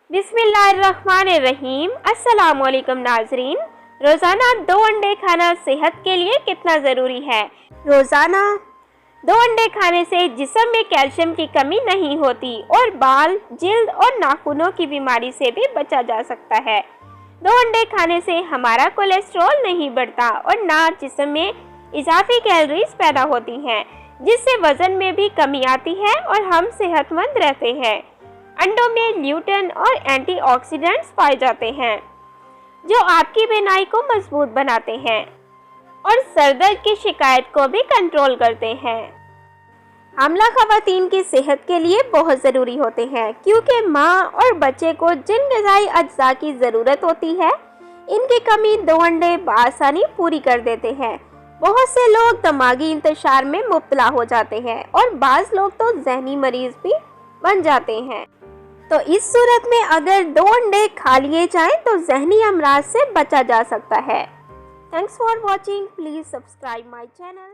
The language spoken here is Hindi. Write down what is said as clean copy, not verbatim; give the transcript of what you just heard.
बिस्मिल्लाहिर्रहमानिर्रहीम। अस्सलाम वालेकुम नाजरीन। रोज़ाना 2 अंडे खाना सेहत के लिए कितना ज़रूरी है? रोज़ाना 2 अंडे खाने से जिस्म में कैल्शियम की कमी नहीं होती और बाल, जिल्द और नाखूनों की बीमारी से भी बचा जा सकता है। 2 अंडे खाने से हमारा कोलेस्ट्रॉल नहीं बढ़ता और ना जिस्म में इजाफी कैलोरीज पैदा होती हैं, जिससे वज़न में भी कमी आती है और हम सेहतमंद रहते हैं। अंडों में ल्यूटेन और एंटीऑक्सीडेंट्स पाए जाते हैं, जो आपकी बीनाई को मजबूत बनाते हैं और सर दर्द की शिकायत को भी कंट्रोल करते हैं। हामला खवातीन की सेहत के लिए बहुत ज़रूरी होते हैं, क्योंकि माँ और बच्चे को जिन ग़िज़ाई अज्जा की ज़रूरत होती है, इनकी कमी 2 अंडे बआसानी पूरी कर देते हैं। बहुत से लोग दिमागी इंतशार में मुब्तला हो जाते हैं और बाज़ लोग तो जहनी मरीज भी बन जाते हैं। तो इस सूरत में अगर 2 अंडे खा लिए जाएं तो जहनी अमराज से बचा जा सकता है। Thanks for watching. Please subscribe my channel.